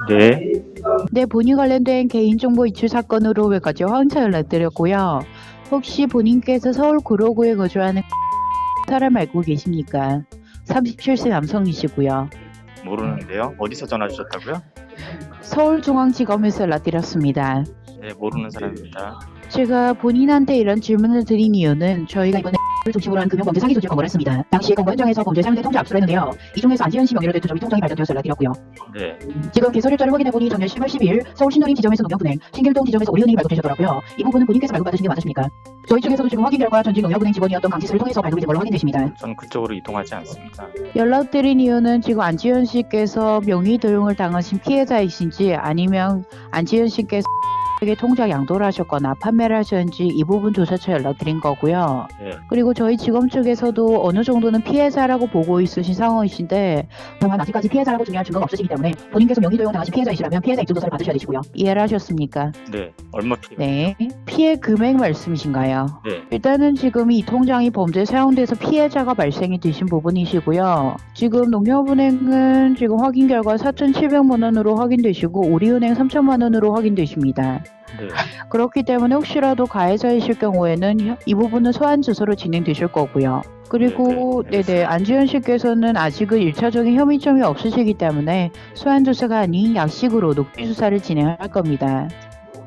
네, 네, 본인 관련된 개인정보 유출 사건으로 몇 가지 확인차 연락드렸고요. 혹시 본인께서 서울 구로구에 거주하는 사람 알고 계십니까? 37세 남성이시고요. 모르는데요. 어디서 전화 주셨다고요? 서울중앙지검에서 연락드렸습니다. 네, 모르는 사람입니다. 제가 본인한테 이런 질문을 드린 이유는 저희가 이번에 를 중심으로 한 금융범죄 사기 조직을 검거를 했습니다. 당시 검거 현장에서 범죄 상대 통장 압수를 했는데요. 이 중에서 안지현 씨 명의로 된 조직 통장이 발견되어서 연락드렸고요. 네, 지금 개설일자를 확인해보니 작년 10월 12일 서울 신도림 지점에서 농협은행, 신길동 지점에서 우리은행이 발급되셨더라고요. 이 부분은 본인께서 발급받으신 게 맞으십니까? 저희 측에서도 지금 확인 결과 전직 농협은행 직원이었던 강지수를 통해서 발급이 된 걸로 확인되십니다. 저는 그쪽으로 이동하지 않습니다. 연락드린 이유는 지금 안지현 씨께서 명의 도용을 당하신 피해자이신지 아니면 안지현 씨께서 에게 통장 양도를 하셨거나 판매를 하셨는지 이 부분 조사처 연락드린 거고요. 네, 그리고 저희 직원 측에서도 어느 정도는 피해자라고 보고 있으신 상황이신데 또한 아직까지 피해자라고 중요한 증거가 없으시기 때문에 본인께서 명의 도용 당하신 피해자이시라면 피해자 입증서를 받으셔야 되시고요. 이해를 하셨습니까? 네, 얼마 필요? 네. 피해 금액 말씀이신가요? 네, 일단은 지금 이 통장이 범죄에 사용돼서 피해자가 발생이 되신 부분이시고요. 지금 농협은행은 지금 확인 결과 4,700만 원으로 확인되시고 우리은행 3천만 원으로 확인되십니다. 네, 그렇기 때문에 혹시라도 가해자이실 경우에는 이 부분은 소환 조사로 진행되실 거고요. 그리고 네, 네네 안지현 씨께서는 아직은 1차적인 혐의점이 없으시기 때문에 소환 조사가 아닌 약식으로 녹취 조사를 진행할 겁니다.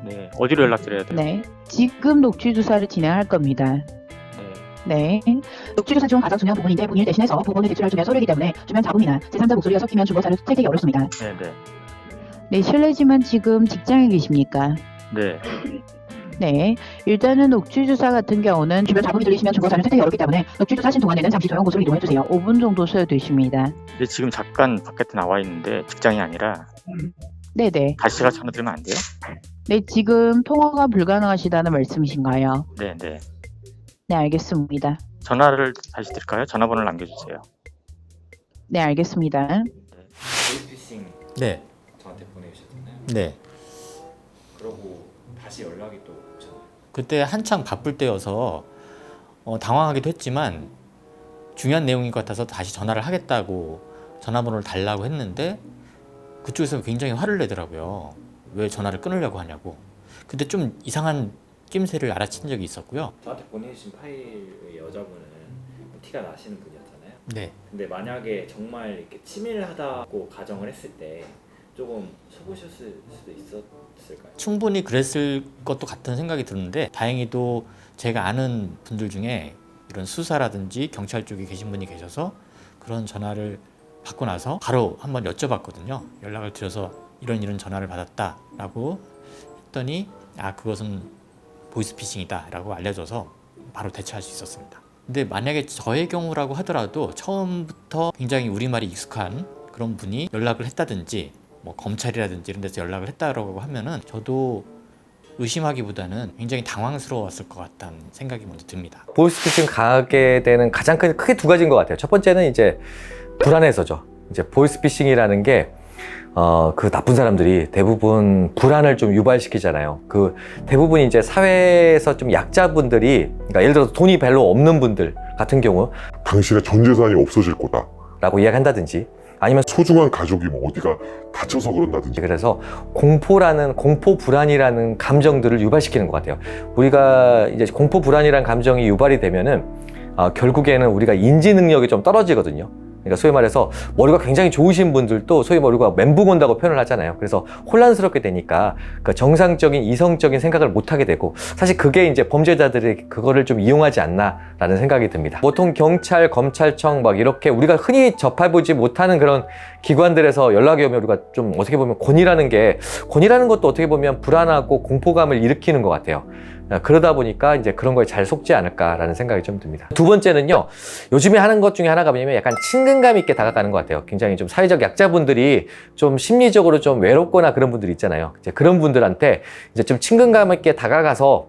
네. 어디로 연락드려야 돼요? 네, 지금 녹취 조사를 진행할 겁니다. 네, 네, 녹취 조사 중 가장 중요한 부분인데 본인을 대신해서 법원에 제출할 중요한 서류이기 때문에 주변 자금이나 제3자 목소리가 섞이면 주거사를 채택이 어렵습니다. 네, 네, 네, 실례지만 지금 직장에 계십니까? 네, 네, 일단은 녹취주사 같은 경우는 주변 자금이 들리시면 주거사를 채택이 어렵기 때문에 녹취주사 하신 동안에는 잠시 조용 곳으로 이동해주세요. 5분 정도 소요되십니다. 네, 지금 잠깐 바깥에 나와 있는데 직장이 아니라 네네. 다시 제가 전화 드리면 안 돼요? 네, 지금 통화가 불가능하시다는 말씀이신가요? 네, 네. 네, 알겠습니다. 전화를 다시 드릴까요? 전화번호를 남겨주세요. 네, 알겠습니다. 보이스피싱 네, 저한테 보내주셨잖아요. 네. 그러고 다시 연락이 또 오잖아요. 그때 한창 바쁠 때여서 당황하기도 했지만 중요한 내용인 것 같아서 다시 전화를 하겠다고 전화번호를 달라고 했는데 그쪽에서 굉장히 화를 내더라고요. 왜 전화를 끊으려고 하냐고. 근데 좀 이상한 낌새를 알아챈 적이 있었고요. 저한테 보내주신 파일의 여자분은 티가 나시는 분이었잖아요. 네, 근데 만약에 정말 이렇게 치밀하다고 가정을 했을 때 조금 속으셨을 수도 있었을까요? 충분히 그랬을 것도 같은 생각이 드는데 다행히도 제가 아는 분들 중에 이런 수사라든지 경찰 쪽에 계신 분이 계셔서 그런 전화를 받고 나서 바로 한번 여쭤봤거든요. 연락을 드려서 이런 전화를 받았다라고 했더니 그것은 보이스피싱이다라고 알려줘서 바로 대처할 수 있었습니다. 근데 만약에 저의 경우라고 하더라도 처음부터 굉장히 우리말이 익숙한 그런 분이 연락을 했다든지 뭐 검찰이라든지 이런 데서 연락을 했다라고 하면은 저도 의심하기보다는 굉장히 당황스러웠을 것 같다는 생각이 먼저 듭니다. 보이스피싱 강하게 되는 가장 크게 두 가지인 것 같아요. 첫 번째는 이제 불안해서죠. 이제 보이스피싱이라는 게 그 나쁜 사람들이 대부분 불안을 좀 유발시키잖아요. 그 대부분 이제 사회에서 좀 약자분들이, 그러니까 예를 들어서 돈이 별로 없는 분들 같은 경우 당신의 전 재산이 없어질 거다. 라고 이야기한다든지 아니면 소중한 가족이 뭐 어디가 다쳐서 그런다든지. 그래서 공포 불안이라는 감정들을 유발시키는 것 같아요. 우리가 이제 공포 불안이라는 감정이 유발이 되면은 결국에는 우리가 인지 능력이 좀 떨어지거든요. 그러니까 소위 말해서 머리가 굉장히 좋으신 분들도 소위 우리가 멘붕 온다고 표현을 하잖아요. 그래서 혼란스럽게 되니까 그 정상적인 이성적인 생각을 못 하게 되고, 사실 그게 이제 범죄자들이 그거를 좀 이용하지 않나라는 생각이 듭니다. 보통 경찰, 검찰청 막 이렇게 우리가 흔히 접해보지 못하는 그런 기관들에서 연락이 오면 우리가 좀 어떻게 보면 권위라는 것도 어떻게 보면 불안하고 공포감을 일으키는 것 같아요. 그러다 보니까 이제 그런 거에 잘 속지 않을까라는 생각이 좀 듭니다. 두 번째는요, 요즘에 하는 것 중에 하나가 뭐냐면 약간 친근감 있게 다가가는 것 같아요. 굉장히 좀 사회적 약자분들이 좀 심리적으로 좀 외롭거나 그런 분들 있잖아요. 이제 그런 분들한테 이제 좀 친근감 있게 다가가서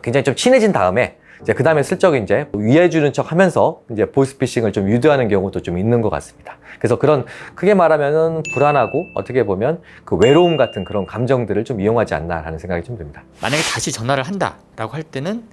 굉장히 좀 친해진 다음에 이제 그 다음에 슬쩍 이제 위해주는 척 하면서 이제 보이스피싱을 좀 유도하는 경우도 좀 있는 것 같습니다. 그래서 그런 크게 말하면은 불안하고 어떻게 보면 그 외로움 같은 그런 감정들을 좀 이용하지 않나라는 생각이 좀 듭니다. 만약에 다시 전화를 한다라고 할 때는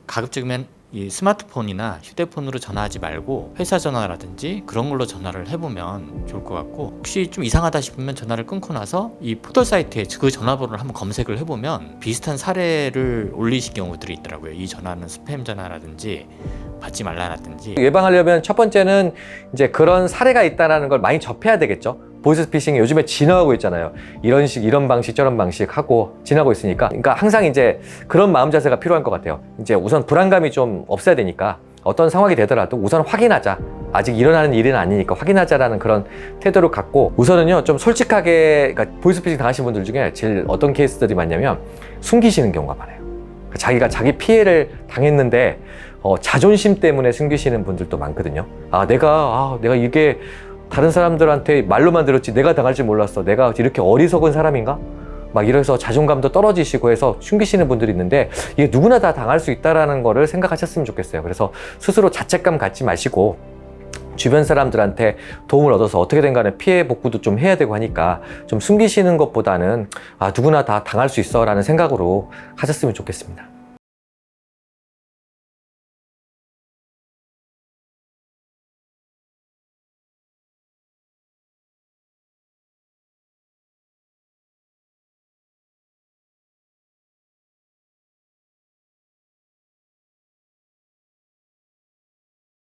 가급적이면 이 스마트폰이나 휴대폰으로 전화하지 말고 회사 전화라든지 그런 걸로 전화를 해보면 좋을 것 같고, 혹시 좀 이상하다 싶으면 전화를 끊고 나서 이 포털 사이트에 그 전화번호를 한번 검색을 해보면 비슷한 사례를 올리신 경우들이 있더라고요. 이 전화는 스팸 전화라든지 받지 말라라든지. 예방하려면 첫 번째는 이제 그런 사례가 있다는 걸 많이 접해야 되겠죠. 보이스피싱이 요즘에 진화하고 있잖아요. 이런 방식 저런 방식 하고 진화하고 있으니까, 그러니까 항상 이제 그런 마음 자세가 필요한 것 같아요. 이제 우선 불안감이 좀 없어야 되니까 어떤 상황이 되더라도 우선 확인하자. 아직 일어나는 일은 아니니까 확인하자라는 그런 태도를 갖고, 우선은요 좀 솔직하게, 그러니까 보이스피싱 당하신 분들 중에 제일 어떤 케이스들이 많냐면 숨기시는 경우가 많아요. 자기가 자기 피해를 당했는데 자존심 때문에 숨기시는 분들도 많거든요. 내가 이게 다른 사람들한테 말로만 들었지 내가 당할 줄 몰랐어. 내가 이렇게 어리석은 사람인가? 막 이래서 자존감도 떨어지시고 해서 숨기시는 분들이 있는데, 이게 누구나 다 당할 수 있다는 거를 생각하셨으면 좋겠어요. 그래서 스스로 자책감 갖지 마시고 주변 사람들한테 도움을 얻어서 어떻게 된 간에 피해 복구도 좀 해야 되고 하니까 좀 숨기시는 것보다는 누구나 다 당할 수 있어 라는 생각으로 하셨으면 좋겠습니다.